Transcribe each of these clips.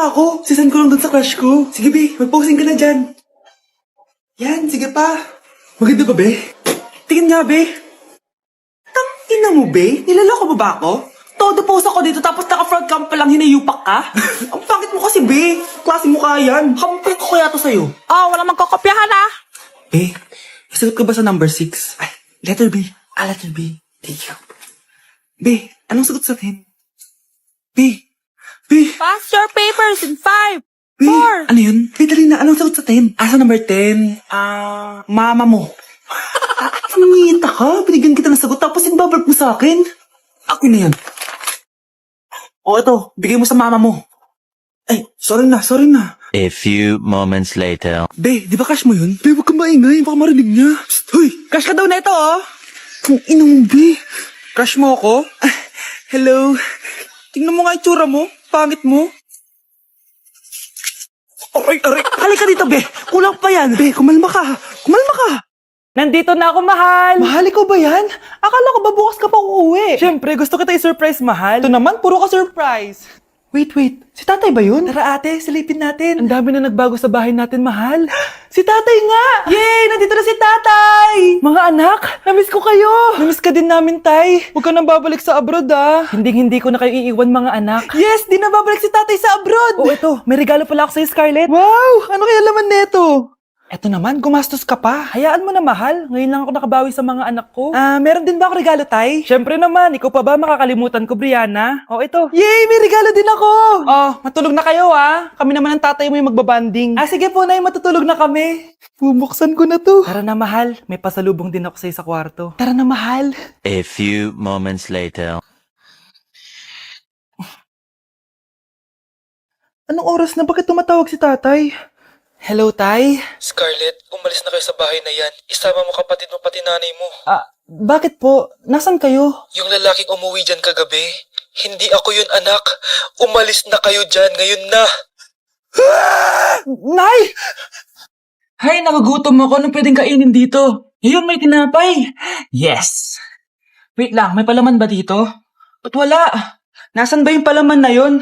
pa ako. Sisend ko lang dun sa crush ko. Sige, be. Mag-posing ka na dyan. Yan, sige pa. Maganda ba, be? Tingin nga, be. Ina mo, be? Nilaloko mo ba ako? Todo post ako dito tapos naka-front cam pa lang hinayupak ka? Ang pangit mo kasi, be. Klase mo ka yan. Hampay ko kaya to sa'yo. Walang magkakopyahan Be, sagot ko ba sa number 6? Ay, letter B. Letter B. Thank you. Be, anong sagot sa 10? B. Pass your papers in 5, B. 4. Ano yun? Be, dali na. Anong sagot sa 10? Sa number 10? Mama mo. Nangita ka? Binigyan kita ng sagot tapos inbabalik mo sa akin? Ako na yan. Ito. Bigay mo sa mama mo. Ay, sorry na. A few moments later. Be, di ba cash mo yun? Be, huwag kang maingay. Baka marinig niya. Psst, hoy! Cash ka daw na ito, oh! Kung ina mo, Be. Cash mo ako? Hello? Tingnan mo nga itsura mo. Pangit mo. Aray! Halika dito, Be. Kulang pa yan. Be, kumalma ka. Nandito na ako, mahal. Mahal, ikaw ba yan? Akala ko ba bukas ka pa uuwi? Siyempre, gusto kita i-surprise, mahal. Ito naman, puro ka surprise. Wait. Si tatay ba yun? Tara ate, silipin natin. Ang dami na nagbago sa bahay natin, mahal. Si tatay nga! Yay! Nandito na si tatay! Mga anak, namiss ko kayo. Namiss ka din namin, tay. Huwag ka nang babalik sa abroad, Hindi ko na kayo iiwan, mga anak. Yes, di na babalik si tatay sa abroad. Ito. May regalo pala ako sa'yo, Scarlett. Wow! Ano kaya laman neto? Eto naman, gumastos ka pa. Hayaan mo na, mahal. Ngayon lang ako nakabawi sa mga anak ko. Meron din ba ako regalo, tay? Siyempre naman. Ikaw pa ba makakalimutan ko, Brianna? Ito. Yay! May regalo din ako! Matulog na kayo, Kami naman ang tatay mo yung magbabanding. Sige po, Nay, matutulog na kami. Bubuksan ko na to. Tara na, mahal. May pasalubong din ako sa'yo sa kwarto. Tara na, mahal. A few moments later. Anong oras na? Bakit tumatawag si tatay? Hello, tay? Scarlett, umalis na kayo sa bahay na yan. Isama mo kapatid mo pati nanay mo. Bakit po? Nasaan kayo? Yung lalaking umuwi dyan kagabi, hindi ako yun anak. Umalis na kayo dyan ngayon na. Nay! Hay, nagugutom ako. Anong pwedeng kainin dito? Yun, may tinapay. Yes. Wait lang, may palaman ba dito? Ba't wala? Nasaan ba yung palaman na yun?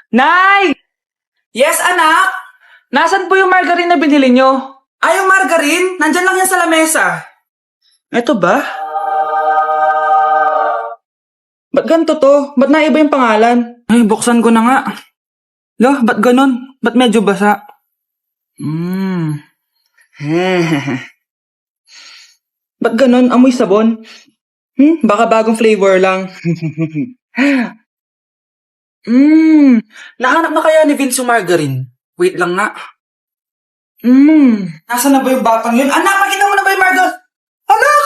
Nay! Yes, anak? Nasaan po yung margarine na binili nyo? Yung margarine? Nandyan lang yan sa lamesa. Eto ba? Ba't ganito to? Ba't naiba yung pangalan? Ay, buksan ko na nga. Lo, ba't ganun? Ba't medyo basa? Ba't ganun? Amoy sabon? Baka bagong flavor lang. Nahanap na kaya ni Vince yung margarine? Wait lang nga. Nasaan na ba yung batang yun? Anak, makita mo na ba yung margarine? Anak!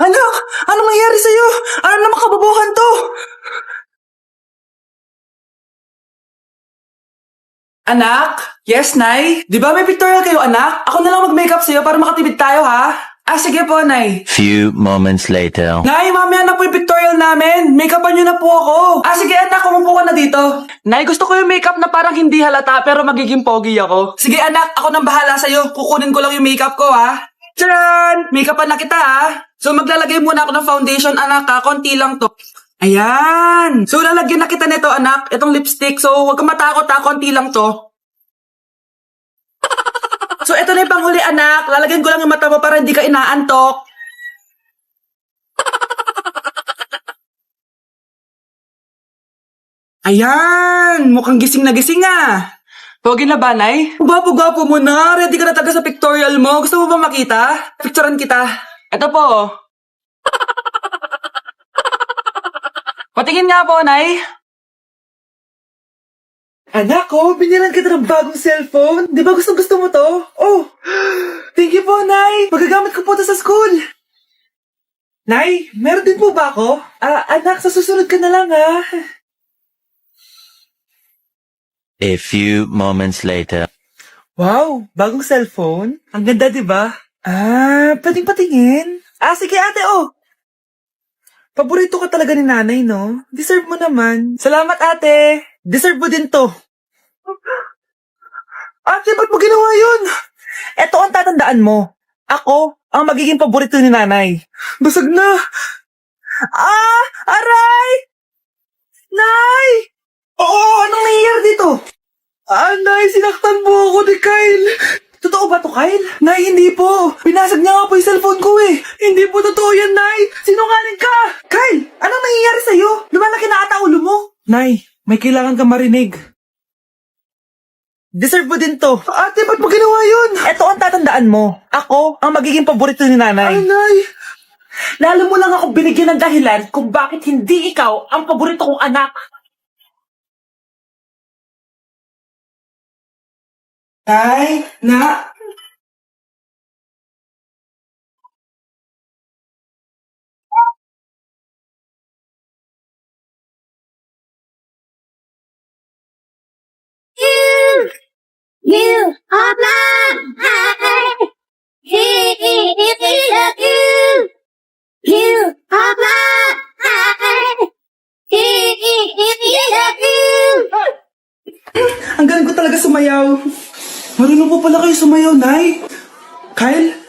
Anak! Anong nangyari sa'yo? Ano naman kababuhan to? Anak? Yes, Nay? Di ba may pictorial kayo, anak? Ako na lang mag-makeup sa'yo para makatibid tayo, ha? Sige po, Nay. Few moments later. Nay, mamaya na po yung pictorial namin. Make-upan nyo na po ako. Sige, anak, umupo ka na dito. Nay, gusto ko yung makeup na parang hindi halata pero magiging pogi ako. Sige, anak, ako nang bahala sa'yo. Kukunin ko lang yung makeup ko, ha? Tcharan! Make-upan na kita, ha? So, maglalagay muna ako ng foundation, anak, ha? Konti lang to. Ayan! So, lalagyan na kita nito, anak. Itong lipstick. So, huwag kang matakot, ha? Konti lang to. So, ito na yung panghuli, anak. Lalagyan ko lang yung mata mo para hindi ka inaantok. Ayan! Mukhang gising na gising, Pogi na ba, Nay? Gwapo-gwapo mo na. Ready ka na taga sa pictorial mo. Gusto mo ba makita? Picturean kita. Ito po. Patingin nga po, Nay. Anak ko, binilan kita ng bagong cellphone. Di ba gusto mo to? Thank you po, Nay. Magagamit ko po to sa school. Nay, meron din po ba ako? Anak, sa susunod ka na lang, A few moments later. Wow, bagong cellphone? Ang ganda, di ba? Pwedeng patingin? Sige ate, Paborito ka talaga ni nanay, no? Deserve mo naman. Salamat, ate. Deserve mo din to. Ate, ba't mo ginawa yun? Eto ang tatandaan mo. Ako ang magiging paborito ni nanay. Basag na. Aray! Nay! Oo, anong nangyayari dito? Nay, sinaktan po ako ni Kyle. Totoo ba to, Kyle? Nay, hindi po. Pinasag niya nga po yung cellphone ko eh. Hindi po totoo yan, Nay. Sinungaling ka. Kyle, anong nangyayari sa'yo? Lumalaki na ata ulo mo. Nay, may kailangan kang marinig. Deserve mo din to. Ate, ba't mo ginawa yun? Ito ang tatandaan mo. Ako ang magiging paborito ni nanay. Ay, Nay. Lalo mo lang ako binigyan ng dahilan kung bakit hindi ikaw ang paborito kong anak. Tay, na... You are mine. You are mine. Ang galing ko talaga sumayaw. Marunong po pala kayo sumayaw, Nay. Kyle?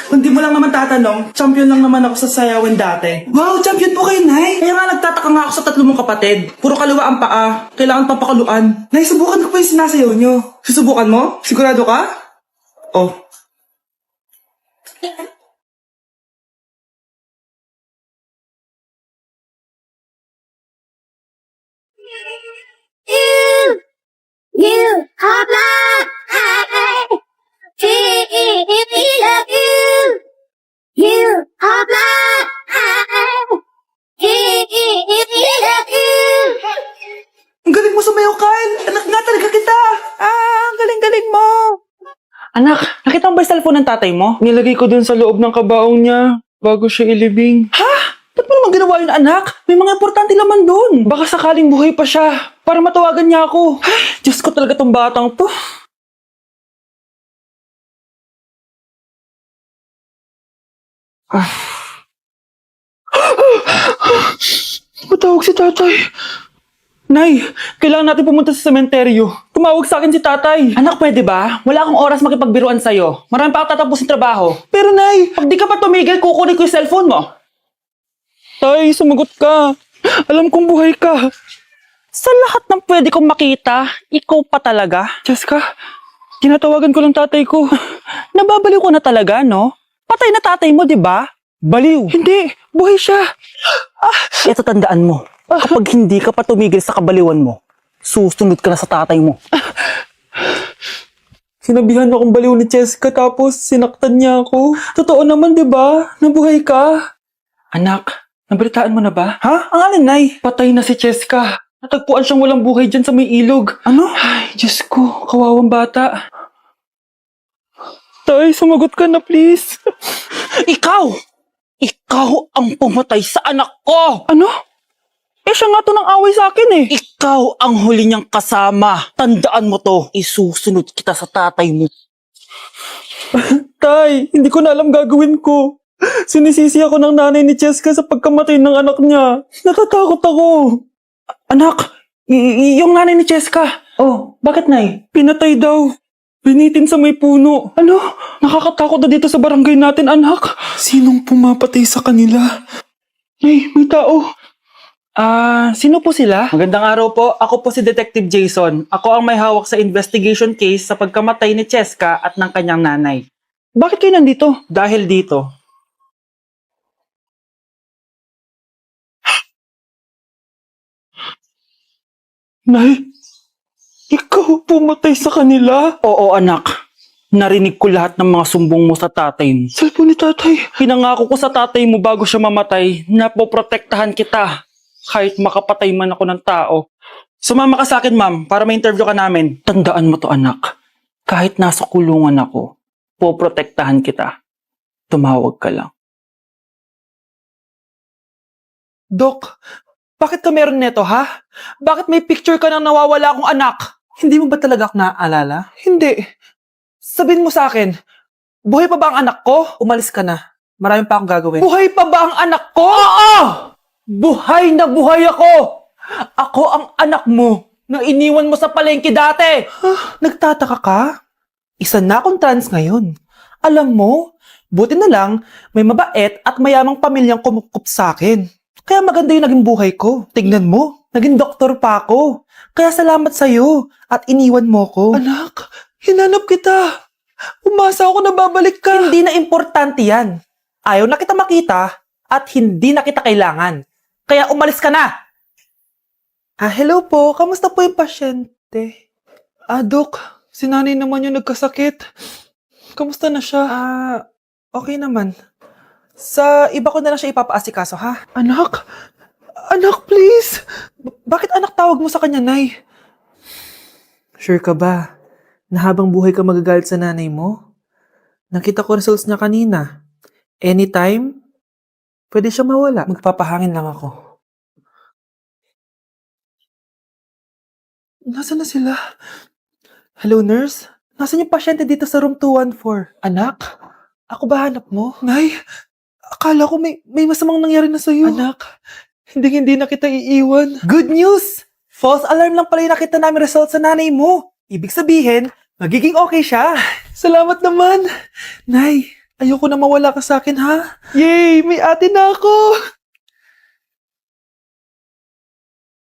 Kung di mo lang naman tatanong, champion lang naman ako sa sayawan dati. Wow, champion po kayo, Nay. Kaya nga nagtataka nga ako sa tatlo mong kapatid. Puro kaliwa ang paa. Kailangan papakaluan. Nay, subukan ko pa yung sinasayaw nyo. Susubukan mo? Sigurado ka? Oh. You are mine. You are mine. Ang galing mo sumayaw, Kyle. Anak nga talaga kita. Ang galing-galing mo. Anak, nakita mo ba yung cellphone ng tatay mo? Nilagay ko dun sa loob ng kabaong niya bago siya ilibing. Ha? Ba't mo naman ginawa yun, anak? May mga importante naman dun. Baka sakaling buhay pa siya para matawagan niya ako. Ay, Diyos ko talaga tong batang to. Matawag si tatay. Nay, kailangan natin pumunta sa sementeryo. Tumawag sa akin si tatay. Anak, pwede ba? Wala akong oras makipagbiruan sa'yo. Marami pa ako tatapusin trabaho. Pero Nay, pag di ka pa tumigil, kukunin ko yung cellphone mo. Tay, sumagot ka. Alam kong buhay ka. Sa lahat ng pwede kong makita, ikaw pa talaga. Jessica, tinatawagan ko lang tatay ko. Nababaliw ko na talaga, no? Patay na tatay mo, di ba? Baliw. Hindi, buhay siya. Ito tandaan mo. Kapag hindi ka pa tumigil sa kabaliwan mo, susunod ka na sa tatay mo. Sinabihan akong baliw ni Jessica tapos sinaktan niya ako. Totoo naman, di ba? Nabuhay ka. Anak, nabalitaan mo na ba? Ha? Ang alin, Nay? Patay na si Jessica. Natagpuan siyang walang buhay dyan sa may ilog. Ano? Ay, Diyos ko, kawawang bata. Tay, sumagot ka na, please. Ikaw! Ikaw ang pumatay sa anak ko! Ano? Eh, siya nga to ng away sa akin eh. Ikaw ang huli niyang kasama. Tandaan mo to. Isusunod kita sa tatay mo. Tay, hindi ko na alam gagawin ko. Sinisisi ako ng nanay ni Jessica sa pagkamatay ng anak niya. Natatakot ako. Anak, yung nanay ni Jessica. Oh, bakit, Nay? Pinatay daw. Binitin sa may puno. Ano? Nakakatakot na dito sa barangay natin, anak. Sinong pumapatay sa kanila? Ay, may tao. Sino po sila? Magandang araw po. Ako po si Detective Jason. Ako ang may hawak sa investigation case sa pagkamatay ni Cheska at ng kanyang nanay. Bakit kayo nandito? Dahil dito. Nay, ikaw pumatay sa kanila? Oo, anak. Narinig ko lahat ng mga sumbong mo sa tatay mo. Cellphone ni tatay? Pinangako ko sa tatay mo bago siya mamatay na poprotektahan kita. Kahit makapatay man ako ng tao. Sumama ka sa akin, ma'am, para ma-interview ka namin. Tandaan mo to, anak. Kahit nasa kulungan ako, poprotektahan kita. Tumawag ka lang. Dok, bakit ka meron neto, ha? Bakit may picture ka ng nawawala akong anak? Hindi mo ba talaga ako naaalala? Hindi. Sabihin mo sa akin, buhay pa ba ang anak ko? Umalis ka na. Marami pa akong gagawin. Buhay pa ba ang anak ko? Oo! Buhay na buhay ako! Ako ang anak mo na iniwan mo sa palengke dati! Nagtataka ka? Isa na akong trans ngayon. Alam mo, buti na lang may mabait at mayamang pamilyang kumukup sa akin. Kaya maganda yung naging buhay ko. Tignan mo, Naging doktor pa ako. Kaya salamat sa'yo at iniwan mo ko. Anak, hinanap kita. Umasa ako na babalik ka. Hindi na importante yan. Ayaw na kita makita at hindi na kita kailangan. Kaya umalis ka na. Hello po. Kamusta po yung pasyente? Dok, si nanay naman yung nagkasakit. Kamusta na siya? Okay naman. Sa iba ko na lang siya ipapaasikaso, ha? Anak? Anak, please! Bakit anak tawag mo sa kanya, Nay? Sure ka ba na habang buhay ka magagalit sa nanay mo? Nakita ko results niya kanina. Anytime, pwede siya mawala. Magpapahangin lang ako. Nasaan na sila? Hello, nurse? Nasaan yung pasyente dito sa room 214? Anak? Ako ba hanap mo? Nay, akala ko may masamang nangyari na sa'yo. Anak, hindi na kita iiwan. Good news! False alarm lang pala yung nakita namin result sa nanay mo. Ibig sabihin, magiging okay siya. Salamat naman. Nay, ayoko na mawala ka sa akin, ha? Yay! May ate na ako!